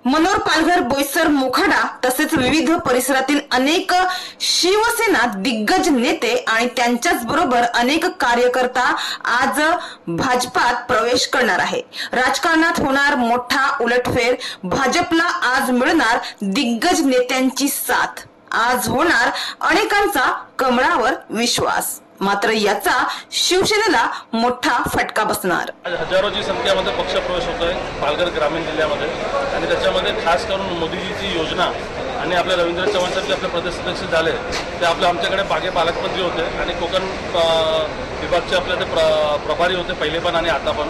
मनोर, पालघर, बोईसर, मोखाडा तसेच विविध परिसरातील अनेक शिवसेना दिग्गज नेते आणि त्यांच्याच बरोबर अनेक कार्यकर्ता आज भाजपात प्रवेश करणार आहे। राजकारणात होणार मोठा उलटफेर, भाजपला आज मिळणार दिग्गज नेत्यांची साथ, आज होणार अनेकांचा कमळावर विश्वास। मात्र याचा शिवसेनेला मोठा फटका बसणार। हजारोची संख्येमध्ये पक्ष प्रवेश होतोय पालघर ग्रामीण जिल्ह्यामध्ये आणि त्याच्यामध्ये खास करून मोदीजीची योजना आणि आपल्या रवींद्र चव्हाण साहेब आपले प्रदेश अध्यक्ष झाले ते आमच्याकडे बागे पालकमंत्री होते आणि कोकण विभागचे आपले ते प्रभारी होते पहिले पण आणि आता पण।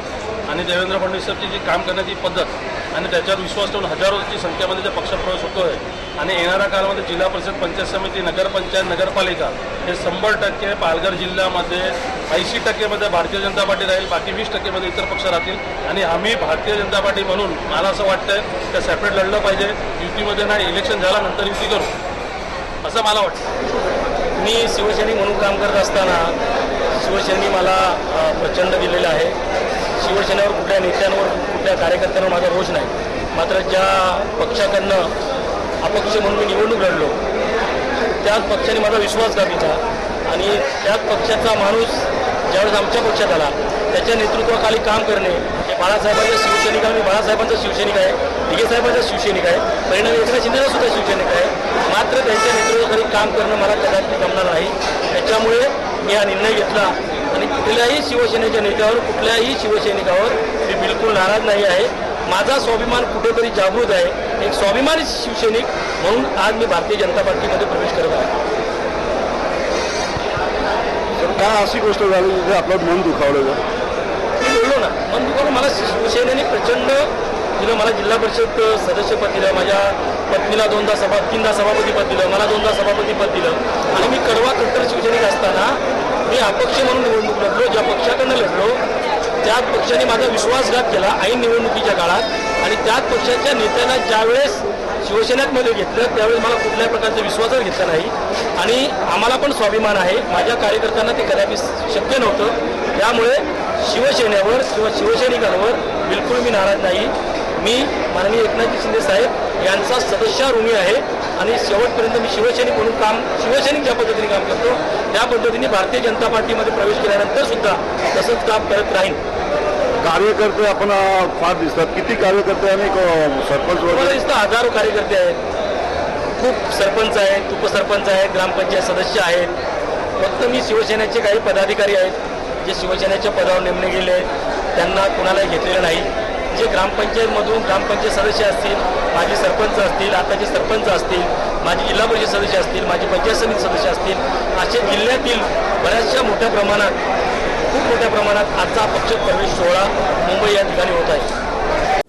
आणि देवेंद्र फडणवीस साहेबची जी काम करण्याची पद्धत आणि त्याच्यावर विश्वास ठेवून हजारोची संख्येमध्ये जे पक्षप्रवेश होतोय आणि येणाऱ्या काळामध्ये जिल्हा परिषद, पंचायत समिती, नगरपंचायत, नगरपालिका हे 100% पालघर जिल्ह्यामध्ये 80% भारतीय जनता पार्टी राहील, बाकी 20% इतर पक्ष राहतील। आणि आम्ही भारतीय जनता पार्टी म्हणून मला असं वाटतंय की सेपरेट लढलं पाहिजे, युतीमध्ये नाही, इलेक्शन झाल्यानंतर युती करू असं मला वाटतं। मी शिवसैनिक म्हणून काम करत असताना शिवसेनेने मला प्रचंड दिलेलं आहे। शिवसेनेवर कुठल्या नेत्यांवर, कुठल्या कार्यकर्त्यांवर माझा रोष नाही। मात्र ज्या पक्षाकडनं अपक्ष म्हणून मी निवडणूक लढलो त्याच पक्षाने माझा विश्वासघात केला आणि त्याच पक्षाचा माणूस ज्यावेळेस आमच्या पक्षात आला त्याच्या नेतृत्वाखाली काम करणे हे बाळासाहेबांचा शिवसैनिक आहे। मी बाळासाहेबांचा शिवसैनिक आहे, दिघे साहेबांचा शिवसैनिक आहे, परिणामी एकनाथ शिंदेचा सुद्धा शिवसैनिक आहे। मात्र त्यांच्या नेतृत्वाखाली काम करणं मला कदाचित जमणार नाही। त्याच्यामुळे मी हा निर्णय घेतला आणि कुठल्याही शिवसेनेच्या नेत्यावर, कुठल्याही शिवसैनिकावर मी बिलकुल नाराज नाही आहे। माझा स्वाभिमान कुठेतरी जागृत आहे। एक स्वाभिमानी शिवसैनिक म्हणून आज मी भारतीय जनता पार्टीमध्ये प्रवेश करत आहे। काय अशी गोष्ट झाली जिथे आपलं मन दुखावलं जातं? मी बोललो ना, मन दुखावलं। मला शिवसेनेने प्रचंड दिलं। मला जिल्हा परिषद सदस्यपद दिलं, माझ्या पत्नीला 2दा सभापतीपद दिलं, मला 2दा सभापतीपद दिलं। आणि मी कडवा कट्टर शिवसैनिक असताना मी अपक्ष म्हणून निवडणूक लढलो। ज्या पक्षाकडनं लढलो त्याच पक्षाने माझा विश्वासघात केला ऐन निवडणुकीच्या काळात आणि त्याच पक्षाच्या नेत्याला ज्यावेळेस शिवसेनेमध्ये घेतलं त्यावेळेस मला कुठल्याही प्रकारचा विश्वासच घेतला नाही। आणि आम्हाला पण स्वाभिमान आहे, माझ्या कार्यकर्त्यांना ते कदापि शक्य नव्हतं। त्यामुळे शिवसेनेवर किंवा शिवसैनिकांवर बिलकुल मी नाराज नाही। मी माननीय एकनाथ शिंदे साहेब यांचा सदस्य ऋणी आहे आणि शेवटपर्यंत मी शिवसैनिक म्हणून शिवसैनिक ज्या पद्धतीने काम करतो त्या पद्धतीने भारतीय जनता पार्टीमध्ये प्रवेश केल्यानंतर सुद्धा तसंच काम करत राहीन। कार्यकर्ते आपण फार दिसतात, किती कार्यकर्ते आणि सरपंच मला दिसतं हजारो कार्यकर्ते आहेत, खूप सरपंच आहेत, उपसरपंच आहेत, ग्रामपंचायत सदस्य आहेत। फक्त मी शिवसेनेचे काही पदाधिकारी आहेत जे शिवसेनेच्या पदावर नेमले गेले, त्यांना कुणालाही घेतलेलं नाही। जे ग्रामपंचायतमधून ग्रामपंचायत सदस्य असतील, माझे सरपंच असतील, आताचे सरपंच असतील, माझे जिल्हा परिषद सदस्य असतील, माझे पंचायत समिती सदस्य असतील, असे जिल्ह्यातील बऱ्याचशा मोठ्या प्रमाणात, खूप मोठ्या प्रमाणात आजचा पक्ष प्रवेश सोहळा मुंबई या ठिकाणी होत आहे।